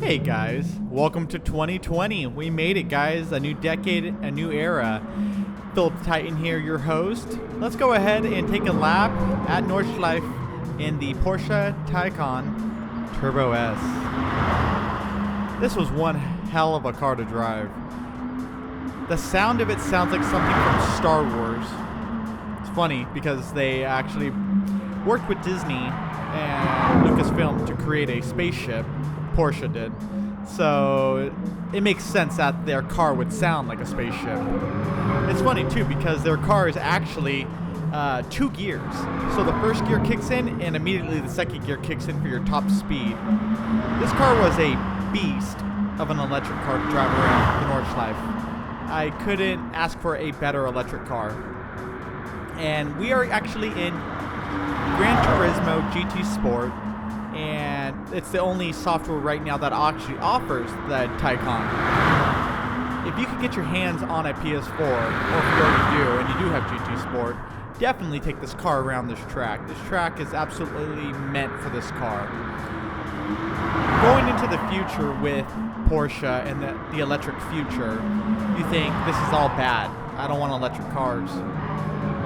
Hey guys, welcome to 2020. We made it, guys. A new decade, a new era. Philip Titan here, your host. Let's go ahead and take a lap at Nordschleife in the Porsche Taycan Turbo S. This was one hell of a car to drive. The sound of it sounds like something from Star Wars. It's funny because they actually worked with Disney and Lucasfilm to create a spaceship. Porsche did. So it makes sense that their car would sound like a spaceship. It's funny too because their car is actually 2 gears. So the first gear kicks in and immediately the second gear kicks in for your top speed. This car was a beast of an electric car to drive around the Nordschleife. I couldn't ask for a better electric car. And we are actually in Gran Turismo GTSPORT, and it's the only software right now that actually offers the Taycan. If you could get your hands on a PS4, or if you already do, and you do have GTSPORT, definitely take this car around this track. This track is absolutely meant for this car. Going into the future with Porsche and the electric future, you think this is all bad. I don't want electric cars.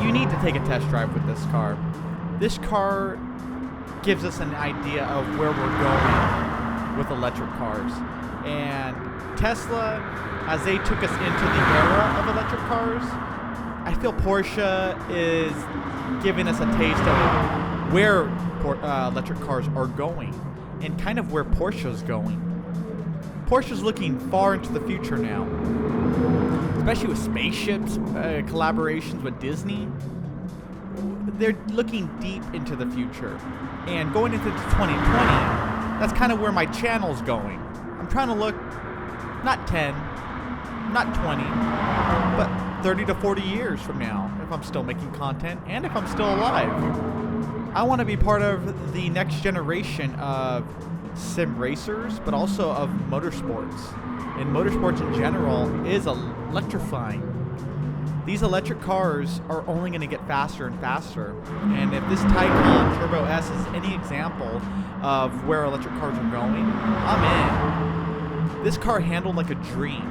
You need to take a test drive with this car. This car gives us an idea of where we're going with electric cars. And Tesla, as they took us into the era of electric cars, I feel Porsche is giving us a taste of where electric cars are going and kind of where Porsche's going. Porsche's looking far into the future now, especially with spaceships, collaborations with Disney. They're looking deep into the future. And going into 2020, that's kind of where my channel's going. I'm trying to look not 10, not 20, but 30 to 40 years from now, if I'm still making content and if I'm still alive. I want to be part of the next generation of sim racers, but also of motorsports. And motorsports in general is electrifying. These electric cars are only going to get faster and faster. And if this Taycan Turbo S is any example of where electric cars are going, I'm in. This car handled like a dream.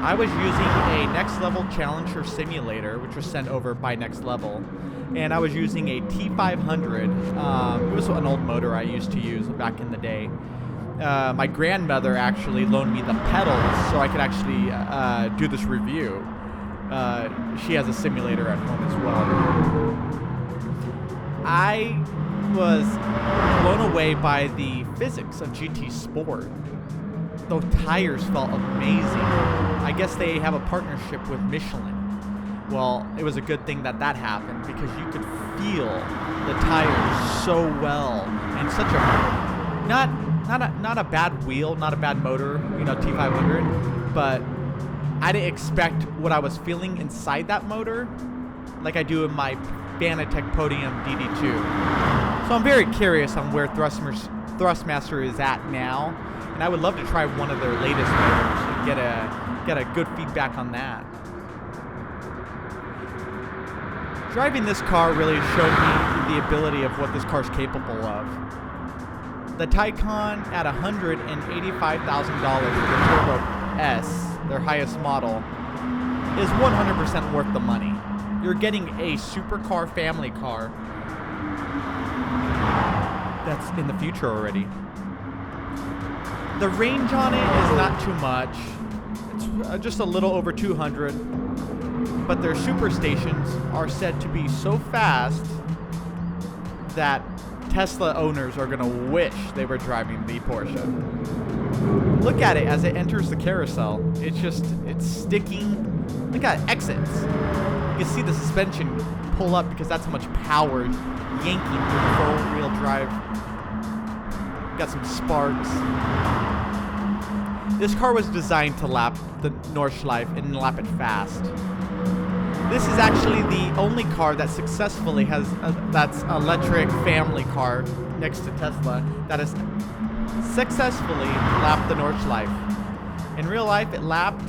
I was using a Next Level Challenger simulator, which was sent over by Next Level. And I was using a T500. It was an old motor I used to use back in the day. My grandmother actually loaned me the pedals so I could actually do this review. She has a simulator at home as well. I was blown away by the physics of GTSPORT. Those tires felt amazing. I guess they have a partnership with Michelin. Well, it was a good thing that happened because you could feel the tires so well and such a not a bad wheel, not a bad motor, T500, but I didn't expect what I was feeling inside that motor like I do in my Fanatec Podium DD2. So I'm very curious on where Thrustmaster is at now, and I would love to try one of their latest motors and get a good feedback on that. Driving this car really showed me the ability of what this car's capable of. The Taycan at $185,000 for the Turbo S, their highest model, is 100% worth the money. You're getting a supercar family car that's in the future already. The range on it is not too much. It's just a little over 200, but their super stations are said to be so fast that Tesla owners are going to wish they were driving the Porsche. Look at it as it enters the carousel. It's sticking. Look at it, exits. You can see the suspension pull up because that's how much power yanking through the four-wheel drive. Got some sparks. This car was designed to lap the Nordschleife and lap it fast. This is actually the only car that successfully has that's electric family car next to Tesla that has successfully lapped the Nordschleife. In real life, it lapped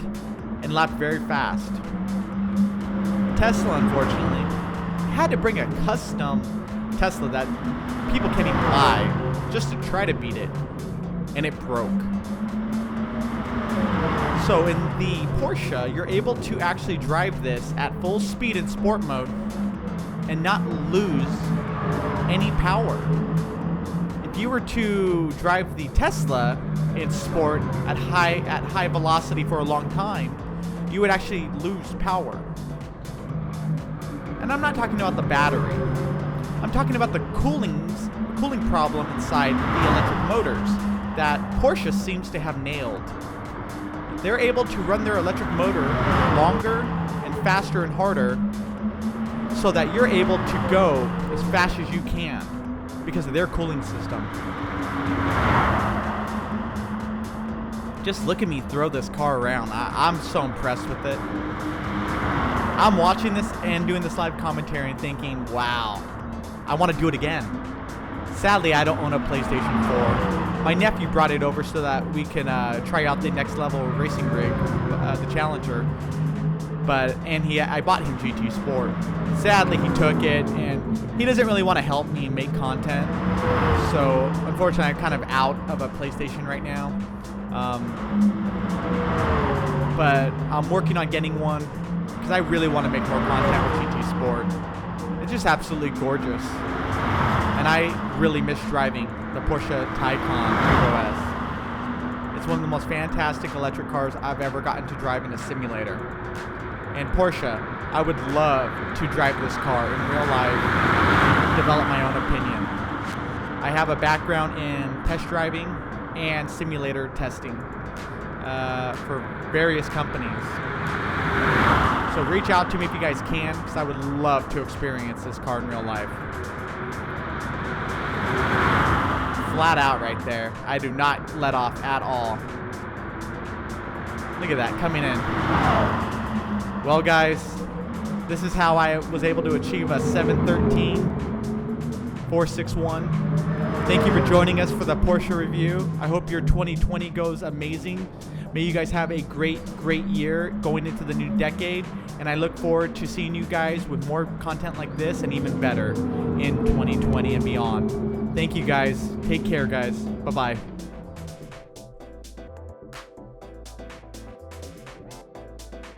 very fast. Tesla, unfortunately, had to bring a custom Tesla that people can't even buy just to try to beat it. and it broke. So in the Porsche, you're able to actually drive this at full speed in sport mode and not lose any power. If you were to drive the Tesla in sport at high velocity for a long time, you would actually lose power. And I'm not talking about the battery. I'm talking about the cooling problem inside the electric motors that Porsche seems to have nailed. They're able to run their electric motor longer and faster and harder so that you're able to go as fast as you can because of their cooling system. Just look at me throw this car around. I'm so impressed with it. I'm watching this and doing this live commentary and thinking, wow, I want to do it again. Sadly, I don't own a PlayStation 4. My nephew brought it over so that we can try out the next level racing rig, the Challenger. I bought him GTSPORT. Sadly, he took it, and he doesn't really want to help me make content. So, unfortunately, I'm kind of out of a PlayStation right now. But I'm working on getting one because I really want to make more content with GTSPORT. It's just absolutely gorgeous. And I really miss driving the Porsche Taycan Turbo S. It's one of the most fantastic electric cars I've ever gotten to drive in a simulator. And Porsche, I would love to drive this car in real life, develop my own opinion. I have a background in test driving and simulator testing for various companies. So reach out to me if you guys can, because I would love to experience this car in real life. Flat out right there. I do not let off at all. Look at that, coming in. Well, guys, this is how I was able to achieve a 713 461. Thank you for joining us for the Porsche review. I hope your 2020 goes amazing. May you guys have a great year going into the new decade. And I look forward to seeing you guys with more content like this and even better in 2020 and beyond. Thank you, guys. Take care, guys. Bye-bye.